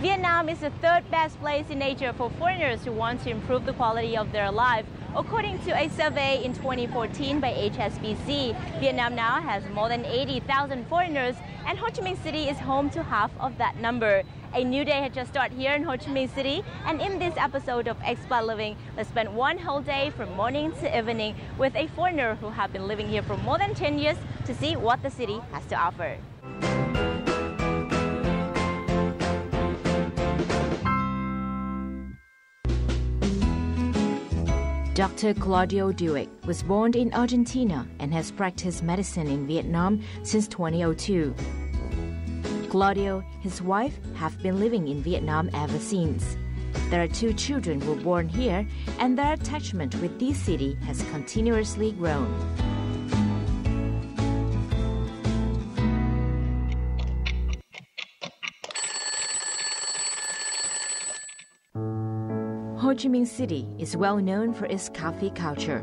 Vietnam is the third best place in Asia for foreigners who want to improve the quality of their life. According to a survey in 2014 by HSBC, Vietnam now has more than 80,000 foreigners, and Ho Chi Minh City is home to half of that number. A new day had just started here in Ho Chi Minh City, and in this episode of Expat Living, let's spend one whole day from morning to evening with a foreigner who have been living here for more than 10 years to see what the city has to offer. Dr. Claudio Duek was born in Argentina and has practiced medicine in Vietnam since 2002. Claudio, his wife, have been living in Vietnam ever since. There are 2 children who were born here, and their attachment with this city has continuously grown. Ho Chi Minh City is well known for its coffee culture.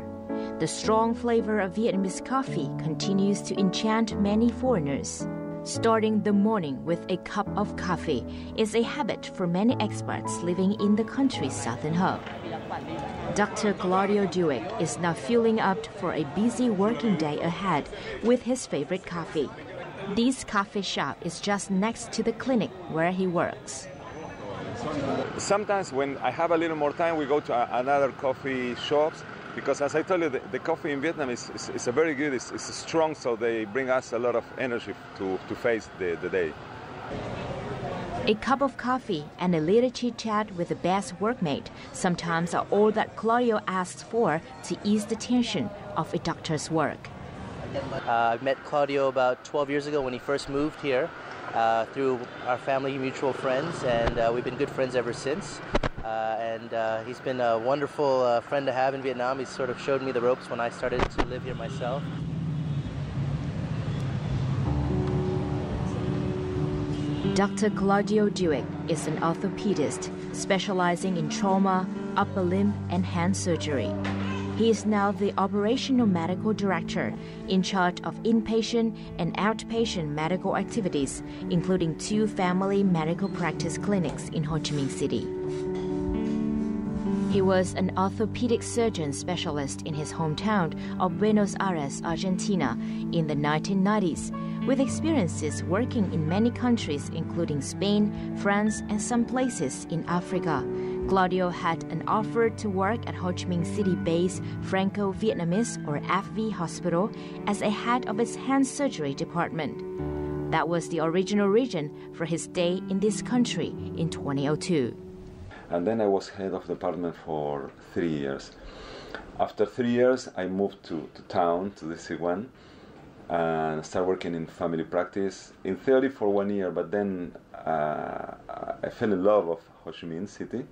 The strong flavor of Vietnamese coffee continues to enchant many foreigners. Starting the morning with a cup of coffee is a habit for many expats living in the country's southern hub. Dr. Claudio Duek is now fueling up for a busy working day ahead with his favorite coffee. This coffee shop is just next to the clinic where he works. Sometimes when I have a little more time, we go to another coffee shops because, as I told you, the coffee in Vietnam is a very good, it's strong, so they bring us a lot of energy to face the day. A cup of coffee and a little chit-chat with the best workmate sometimes are all that Claudio asks for to ease the tension of a doctor's work. I met Claudio about 12 years ago when he first moved here. Through our family mutual friends, and we've been good friends ever since. He's been a wonderful friend to have in Vietnam. He's sort of showed me the ropes when I started to live here myself. Dr. Claudio Duek is an orthopedist specializing in trauma, upper limb, and hand surgery. He is now the operational medical director in charge of inpatient and outpatient medical activities, including 2 family medical practice clinics in Ho Chi Minh City. He was an orthopedic surgeon specialist in his hometown of Buenos Aires, Argentina, in the 1990s, with experiences working in many countries including Spain, France, and some places in Africa. Claudio had an offer to work at Ho Chi Minh City-based Franco-Vietnamese or FV hospital as a head of its hand surgery department. That was the original reason for his stay in this country in 2002. And then I was head of the department for 3 years. After 3 years, I moved to town, to the C1, and started working in family practice, in theory for 1 year, but then I fell in love of Ho Chi Minh City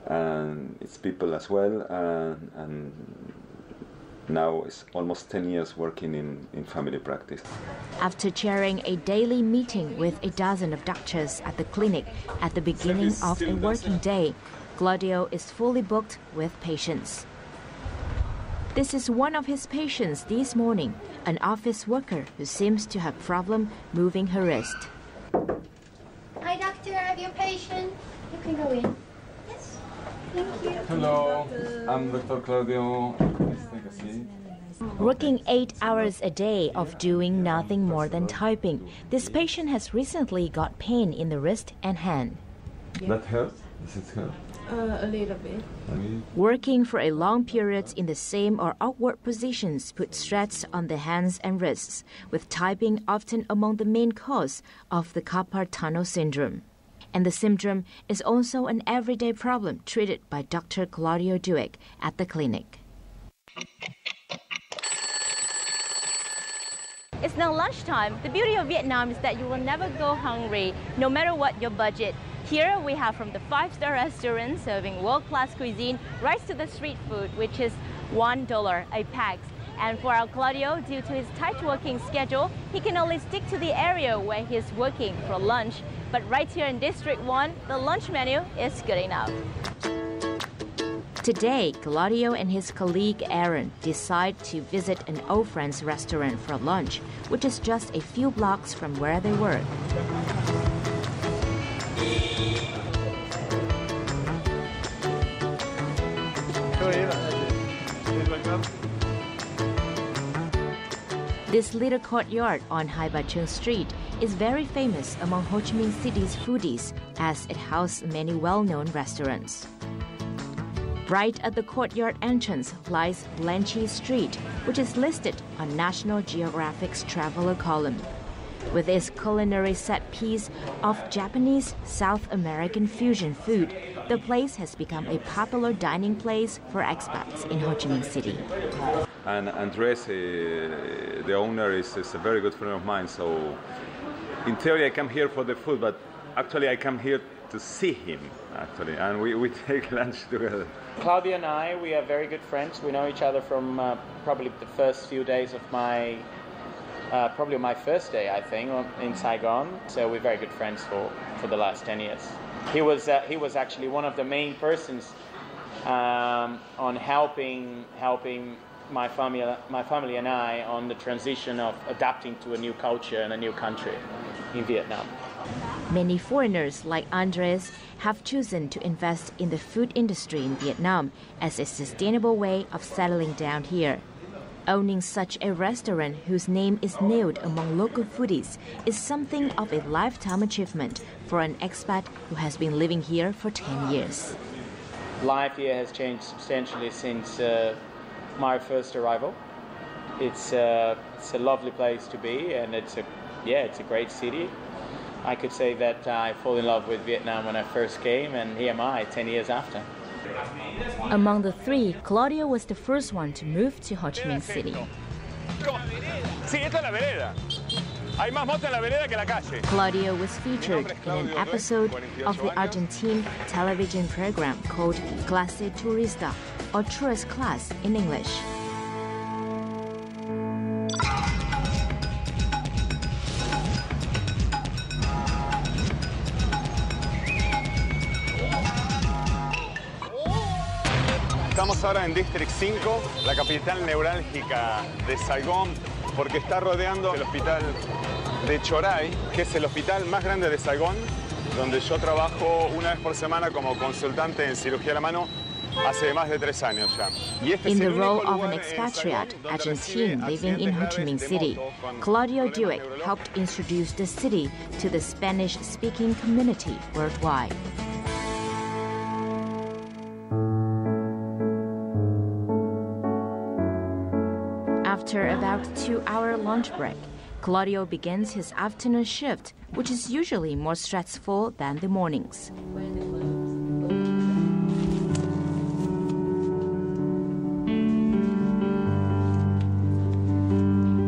and its people as well, and now it's almost 10 years working in family practice. After chairing a daily meeting with a dozen of doctors at the clinic at the beginning of a working day, Claudio is fully booked with patients. This is one of his patients this morning, an office worker who seems to have problem moving her wrist. Hi doctor, I have your patient. You can go in. Yes. Thank you. Hello, I'm Dr. Claudio. Please take a seat. Working 8 hours a day of doing nothing more than typing, this patient has recently got pain in the wrist and hand. That hurts? Does it hurt? A little bit. Working for a long period in the same or awkward positions puts stress on the hands and wrists, with typing often among the main cause of the carpal tunnel syndrome. And the syndrome is also an everyday problem treated by Dr. Claudio Duek at the clinic. It's now lunchtime. The beauty of Vietnam is that you will never go hungry, no matter what your budget. Here we have from the 5-star restaurant serving world-class cuisine right to the street food, which is $1 a pack. And for our Claudio, due to his tight working schedule, he can only stick to the area where he's working for lunch. But right here in District 1, the lunch menu is good enough. Today, Claudio and his colleague Aaron decide to visit an old friend's restaurant for lunch, which is just a few blocks from where they work. This little courtyard on Hai Ba Trung Street is very famous among Ho Chi Minh City's foodies as it houses many well-known restaurants. Right at the courtyard entrance lies Blanchie Street, which is listed on National Geographic's traveler column. With its culinary set piece of Japanese South American fusion food, the place has become a popular dining place for expats in Ho Chi Minh City. And Andres, the owner, is a very good friend of mine. So, in theory, I come here for the food, but actually, I come here to see him. Actually, and we take lunch together. Claudio and I, we are very good friends. We know each other from probably the first few days of probably my first day, I think, in Saigon. So we're very good friends for the last 10 years. He was actually one of the main persons on helping my family and I on the transition of adapting to a new culture and a new country in Vietnam. Many foreigners like Andres have chosen to invest in the food industry in Vietnam as a sustainable way of settling down here. Owning such a restaurant whose name is nailed among local foodies is something of a lifetime achievement for an expat who has been living here for 10 years. Life here has changed substantially since my first arrival. It's a lovely place to be, and it's a great city. I could say that I fall in love with Vietnam when I first came, and here am I 10 years after. Among the three, Claudio was the first one to move to Ho Chi Minh City. Claudio was featured in an episode of the Argentine television program called Clase Turista, or Tourist Class in English. Estamos ahora en District 5, la capital neurálgica de Saigón, porque está rodeando el hospital de Trải, que es el hospital más grande de Saigón, donde yo trabajo una vez por semana como consultante en cirugía a la mano hace más de 3 años ya. In the role of an expatriate Argentine living in Ho Chi Minh City, Claudio Duek helped introduce the city to the Spanish-speaking community worldwide. After about 2-hour lunch break, Claudio begins his afternoon shift, which is usually more stressful than the mornings.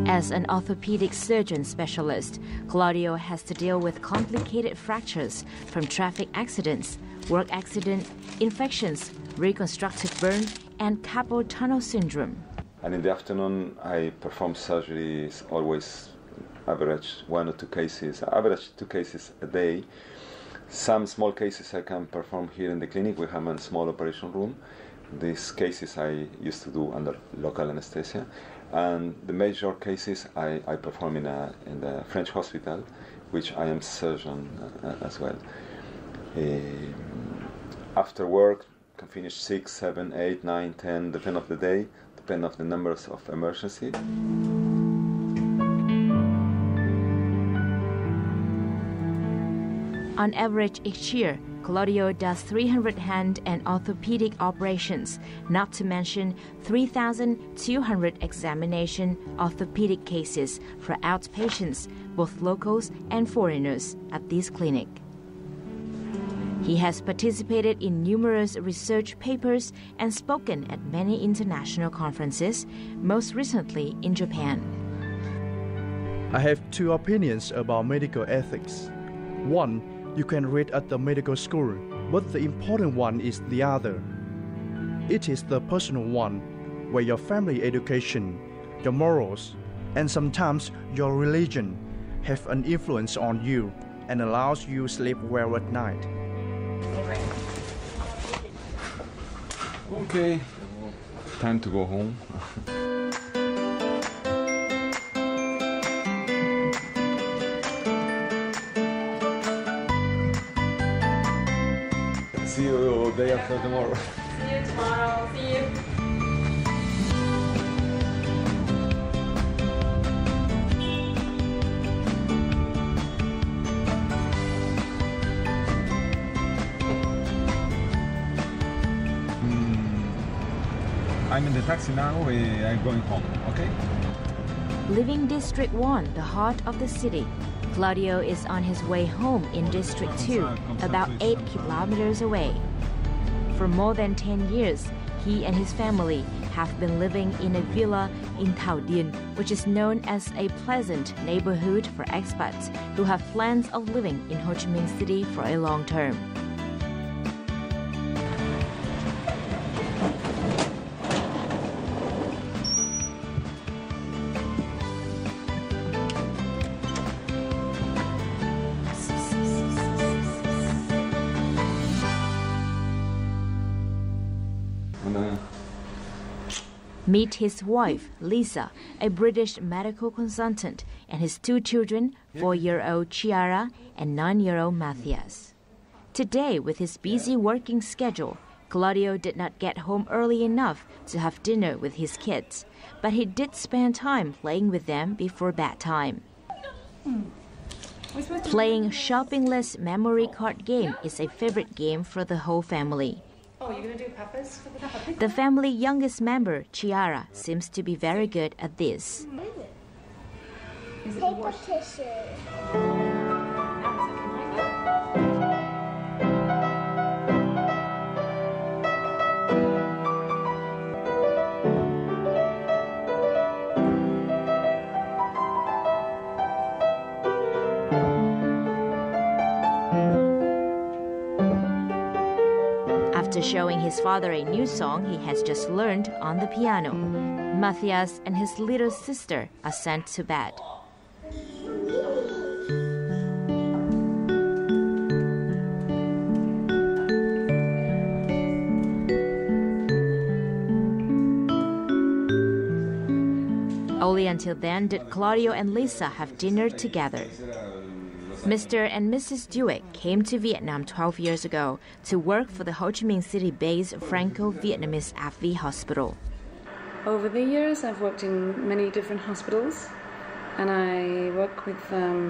As an orthopedic surgeon specialist, Claudio has to deal with complicated fractures from traffic accidents, work accident, infections, reconstructive burn, and carpal tunnel syndrome. And in the afternoon, I perform surgeries, always average 1 or 2 cases, average 2 cases a day. Some small cases I can perform here in the clinic. We have a small operation room. These cases I used to do under local anesthesia. And the major cases I perform in the French hospital, which I am surgeon as well. After work, can finish 6, 7, 8, 9, 10, depend of the day, depend of the numbers of emergency. On average each year, Claudio does 300 hand and orthopedic operations, not to mention 3,200 examination orthopedic cases for outpatients, both locals and foreigners, at this clinic. He has participated in numerous research papers and spoken at many international conferences, most recently in Japan. I have 2 opinions about medical ethics. One, you can read at the medical school, but the important one is the other. It is the personal one, where your family education, your morals, and sometimes your religion have an influence on you and allows you to sleep well at night. Okay, time to go home. See you day after tomorrow. See you tomorrow. See you. I'm in the taxi now. I'm going home. Okay. Leaving District 1, the heart of the city, Claudio is on his way home in District 2, about 8 kilometers away. For more than 10 years, he and his family have been living in a villa in Thảo Điền, which is known as a pleasant neighborhood for expats who have plans of living in Ho Chi Minh City for a long term. Meet his wife, Lisa, a British medical consultant, and his 2 children, 4-year-old Chiara and 9-year-old Matthias. Today, with his busy working schedule, Claudio did not get home early enough to have dinner with his kids, but he did spend time playing with them before bedtime. Playing shopping-less memory card game is a favorite game for the whole family. Oh, you're going to do peppers for the Peppa Pig? The family youngest member, Chiara, seems to be very good at this. Paper tissue. After showing his father a new song he has just learned on the piano, Matthias and his little sister are sent to bed. Only until then did Claudio and Lisa have dinner together. Mr. and Mrs. Duek came to Vietnam 12 years ago to work for the Ho Chi Minh City-based Franco-Vietnamese AFV hospital. Over the years, I've worked in many different hospitals, and I work with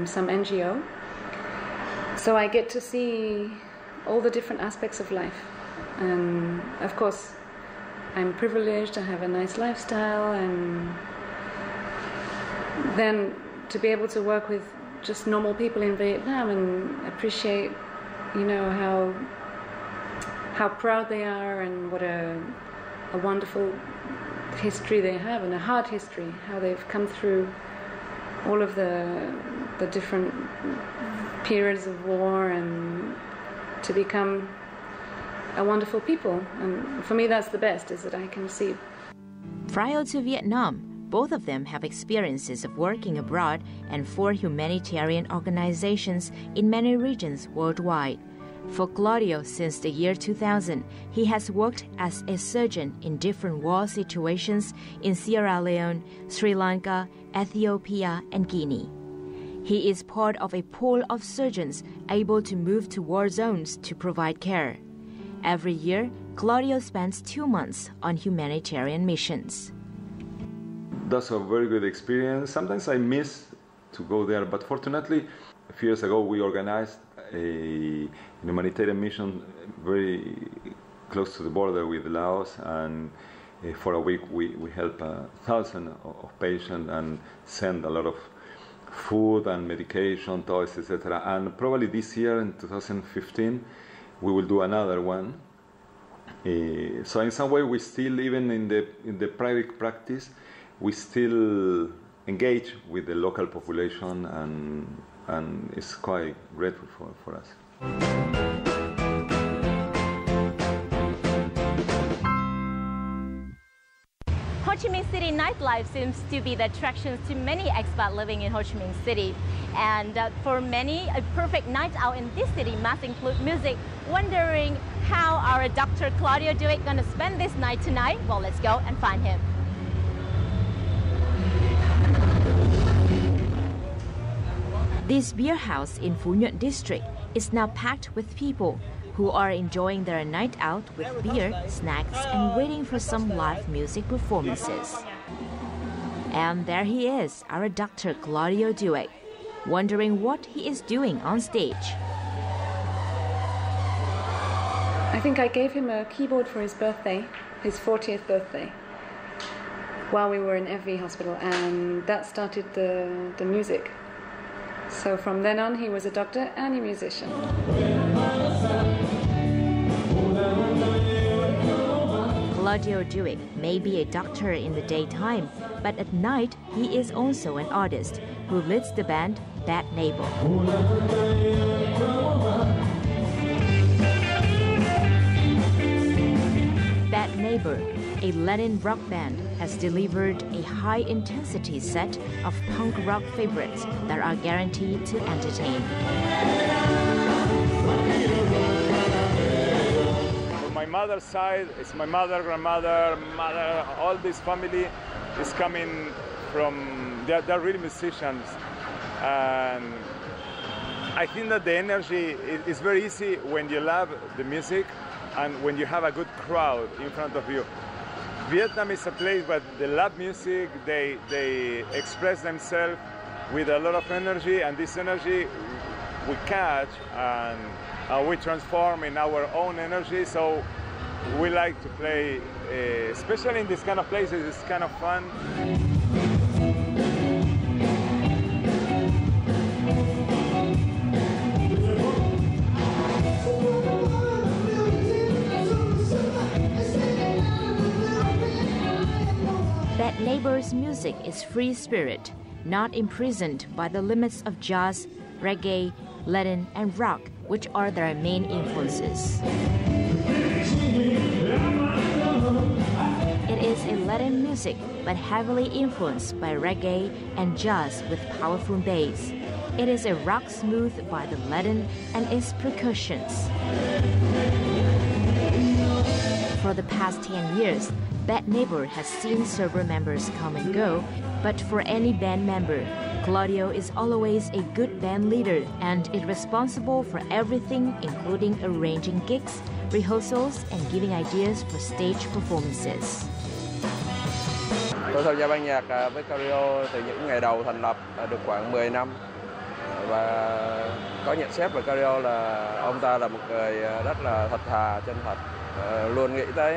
some NGO. So I get to see all the different aspects of life. And of course, I'm privileged, I have a nice lifestyle, and then to be able to work with just normal people in Vietnam and appreciate, you know, how proud they are and what a wonderful history they have, and a hard history, how they've come through all of the different periods of war and to become a wonderful people. And for me that's the best, is that I can see. Prior to Vietnam, both of them have experiences of working abroad and for humanitarian organizations in many regions worldwide. For Claudio, since the year 2000, he has worked as a surgeon in different war situations in Sierra Leone, Sri Lanka, Ethiopia, and Guinea. He is part of a pool of surgeons able to move to war zones to provide care. Every year, Claudio spends 2 months on humanitarian missions. That's a very good experience. Sometimes I miss to go there, but fortunately, a few years ago we organized a humanitarian mission very close to the border with Laos, and for a week we helped 1,000 of patients and sent a lot of food and medication, toys, etc. And probably this year, in 2015, we will do another one. So in some way, we still, even in the private practice, we still engage with the local population, and it's quite grateful for us. Ho Chi Minh City nightlife seems to be the attraction to many expats living in Ho Chi Minh City. And for many, a perfect night out in this city must include music. Wondering how our Dr. Claudio Duek going to spend this night tonight? Well, let's go and find him. This beer house in Phu Nhuận district is now packed with people, who are enjoying their night out with beer, snacks, and waiting for some live music performances. And there he is, our Dr. Claudio Duek, wondering what he is doing on stage. I think I gave him a keyboard for his birthday, his 40th birthday, while we were in FV hospital, and that started the music. So from then on, he was a doctor and a musician. Claudio Duek may be a doctor in the daytime, but at night he is also an artist who leads the band Bad Neighbor. Bad Neighbor, a Latin rock band, has delivered a high-intensity set of punk rock favorites that are guaranteed to entertain. My mother's side, it's my mother, grandmother, mother, all this family is coming from, they're really musicians. And I think that the energy is very easy when you love the music and when you have a good crowd in front of you. Vietnam is a place where they love music, they express themselves with a lot of energy, and this energy we catch and we transform in our own energy. So we like to play, especially in this kind of places, it's kind of fun. Bad Neighbor's music is free spirit, not imprisoned by the limits of jazz, reggae, Latin, and rock, which are their main influences. It is a Latin music, but heavily influenced by reggae and jazz with powerful bass. It is a rock smoothed by the Latin and its percussions. For the past 10 years, Bad Neighbor has seen several members come and go, but for any band member, Claudio is always a good band leader and is responsible for everything, including arranging gigs, rehearsals, and giving ideas for stage performances. Tôi tham gia ban nhạc với Claudio từ những ngày đầu thành lập được khoảng 10 năm và có nhận xét về Claudio là ông ta là một người rất là thật thà, chân thật, luôn nghĩ tới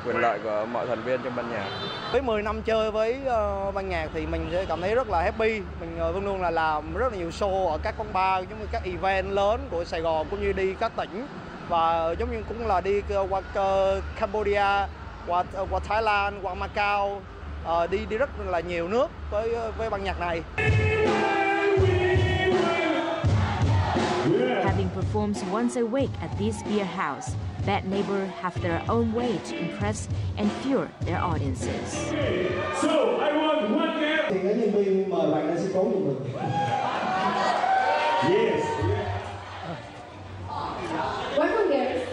quyền lợi của mọi thành viên trong ban nhạc. Với 10 năm chơi với ban nhạc thì mình sẽ cảm thấy rất là happy. Mình luôn luôn là làm rất là nhiều show ở các quán bar, giống như các event lớn của Sài Gòn cũng như đi các tỉnh, và giống như cũng là đi qua Cambodia, qua Thái Lan, qua Macau, đi rất là nhiều nước với ban nhạc này. Having performed once a week at this beer house, Bad Neighbor have their own way to impress and fuel their audiences. So, I want one guest. Thì các nhân viên mời bạn lên sân khấu cùng mình. Yes. Welcome guest.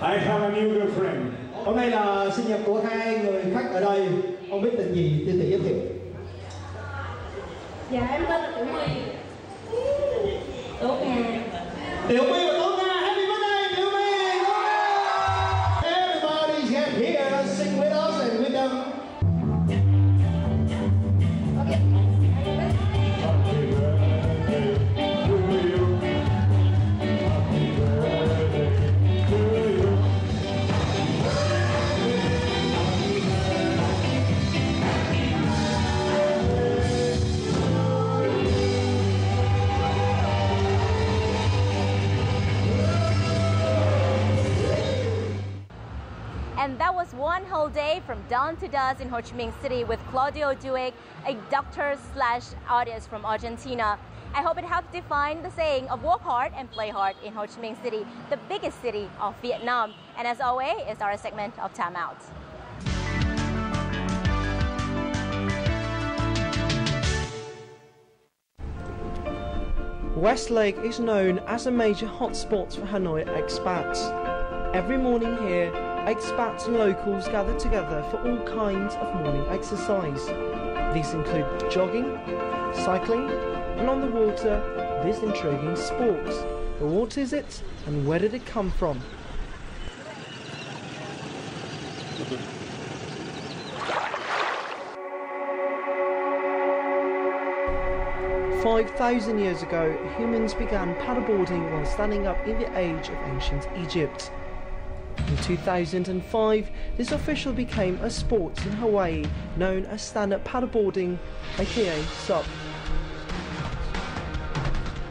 I have a new girlfriend. Hôm nay là sinh nhật của hai người khách ở đây. Ông biết tên gì? Xin tự giới thiệu. Dạ, em tên là Tiểu My. Tốt Nga. Tiểu My và Tốt Nga, happy birthday, Tiểu My! Everybody get here, sing with us and with them. Okay. Happy birthday to you. Happy birthday to you. And that was one whole day from dawn to dusk in Ho Chi Minh City with Claudio Duek, a doctor/artist from Argentina. I hope it helps define the saying of work hard and play hard in Ho Chi Minh City, the biggest city of Vietnam. And as always, it's our segment of Time Out. Westlake is known as a major hotspot for Hanoi expats. Every morning here, expats and locals gather together for all kinds of morning exercise. These include jogging, cycling, and on the water, this intriguing sport. But what is it and where did it come from? 5,000 years ago, humans began paddleboarding while standing up in the age of ancient Egypt. In 2005, this officially became a sport in Hawaii known as stand-up paddleboarding, aka SUP.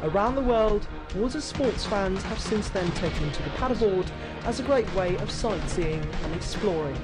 Around the world, water sports fans have since then taken to the paddleboard as a great way of sightseeing and exploring.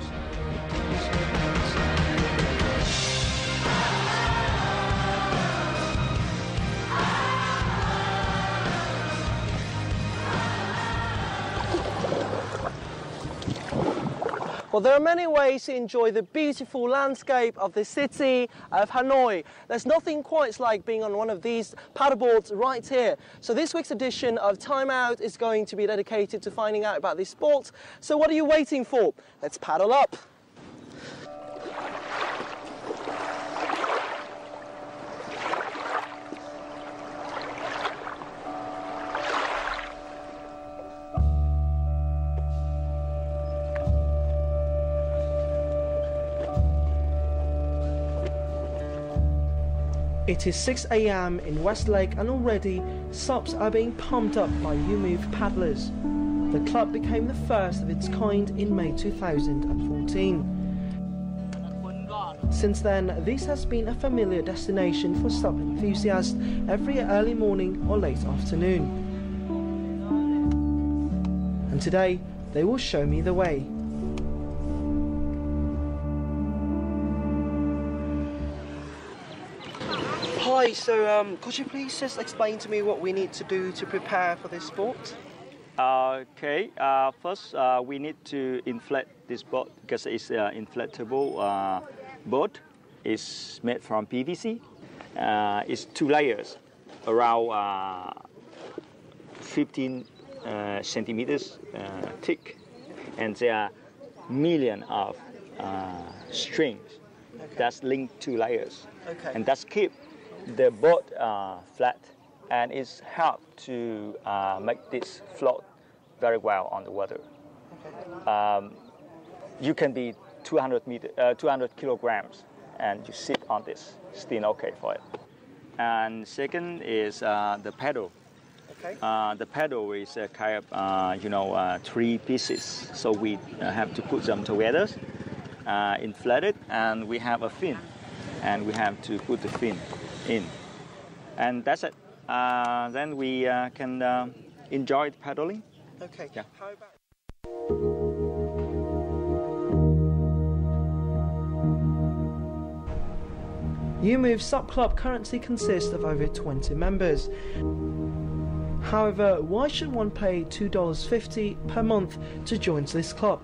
Well, there are many ways to enjoy the beautiful landscape of the city of Hanoi. There's nothing quite like being on one of these paddleboards right here. So this week's edition of Time Out is going to be dedicated to finding out about this sport. So what are you waiting for? Let's paddle up. It is 6 AM in Westlake and already SUPs are being pumped up by YouMove paddlers. The club became the first of its kind in May 2014. Since then, this has been a familiar destination for SUP enthusiasts every early morning or late afternoon. And today, they will show me the way. Hi, so could you please just explain to me what we need to do to prepare for this sport? Okay, first we need to inflate this boat because it's an inflatable boat. It's made from PVC. It's 2 layers, around 15 centimeters thick, and there are millions of strings that's linked 2 layers, and that's keep the boat flat, and it's helped to make this float very well on the water. You can be 200 kilograms, and you sit on this, still okay for it. And second is the paddle. The paddle is a kind of 3 pieces, so we have to put them together, inflate it, and we have a fin, and we have to put the fin in, and that's it. Then we can enjoy the paddling. Okay. Yeah. How about YouMove SUP Club currently consists of over 20 members. However, why should one pay $2.50 per month to join this club?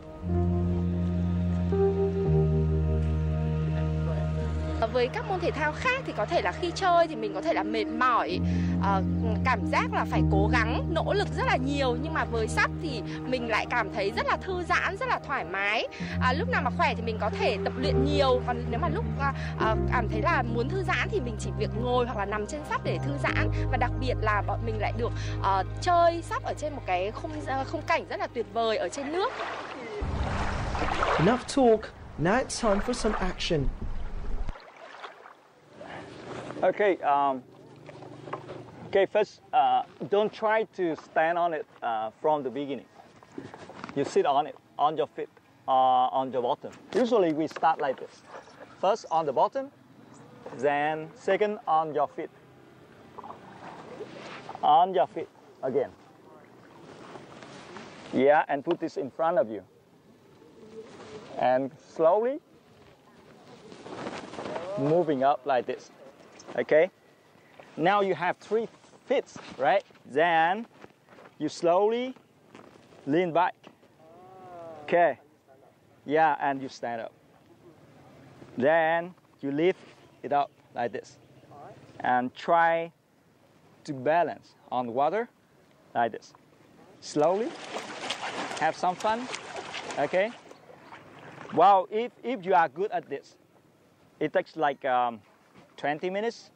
Với các môn thể thao khác thì có thể là khi chơi thì mình có thể là mệt mỏi, cảm giác là phải cố gắng, nỗ lực rất là nhiều. Nhưng mà với SUP thì mình lại cảm thấy rất là thư giãn, rất là thoải mái. Lúc nào mà khỏe thì mình có thể tập luyện nhiều. Còn nếu mà lúc cảm thấy là muốn thư giãn thì mình chỉ việc ngồi hoặc là nằm trên SUP để thư giãn. Và đặc biệt là bọn mình lại được chơi SUP ở trên một cái khung cảnh rất là tuyệt vời ở trên nước. Enough talk, now it's time for some action. Okay, first, don't try to stand on it from the beginning. You sit on it, on your feet, on your bottom. Usually we start like this. First on the bottom, then second on your feet. On your feet again. Yeah, and put this in front of you. And slowly moving up like this. Okay, now you have 3 feet, right? Then you slowly lean back. Okay, yeah, and you stand up. Then you lift it up like this, and try to balance on the water like this. Slowly, have some fun. Okay. Well, if you are good at this, it takes like 20 minutes.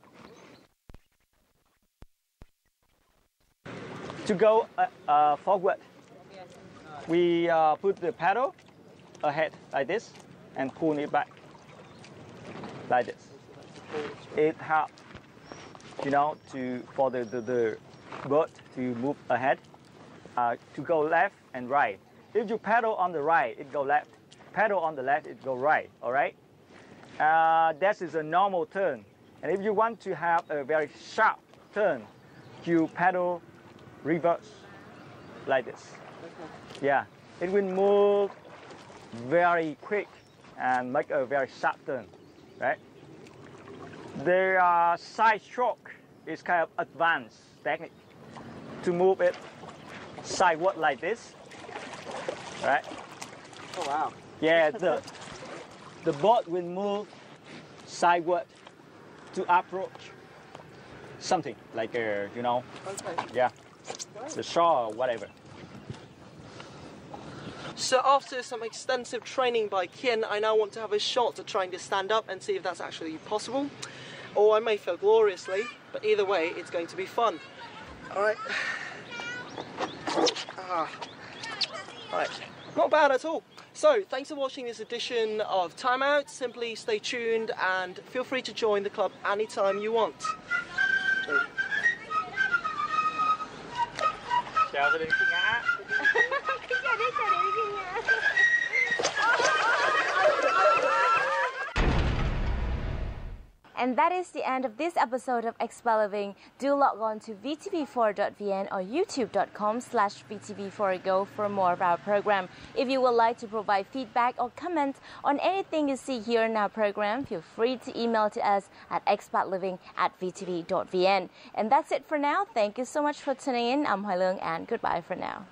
To go forward, we put the pedal ahead like this and pull it back like this. It helps, for the boat to move ahead, to go left and right. If you pedal on the right, it go left. Pedal on the left, it go right. All right. That is a normal turn. And if you want to have a very sharp turn, you pedal reverse like this. Okay. Yeah, it will move very quick and make a very sharp turn, right? The side stroke is kind of advanced technique to move it sideward like this, right? Oh wow! Yeah, the boat will move sideward to approach something like Okay. Yeah, the shore or whatever. So after some extensive training by Kian, I now want to have a shot at trying to stand up and see if that's actually possible. Or I may fail gloriously, but either way, it's going to be fun. All right. All right. Not bad at all. So, thanks for watching this edition of Time Out. Simply stay tuned and feel free to join the club anytime you want. Chào gia đình Kinh Ngã. And that is the end of this episode of Expat Living. Do log on to vtv4.vn or youtube.com/vtv4go for more of our program. If you would like to provide feedback or comment on anything you see here in our program, feel free to email to us at expatliving@vtv.vn. And that's it for now. Thank you so much for tuning in. I'm Hoai Leung and goodbye for now.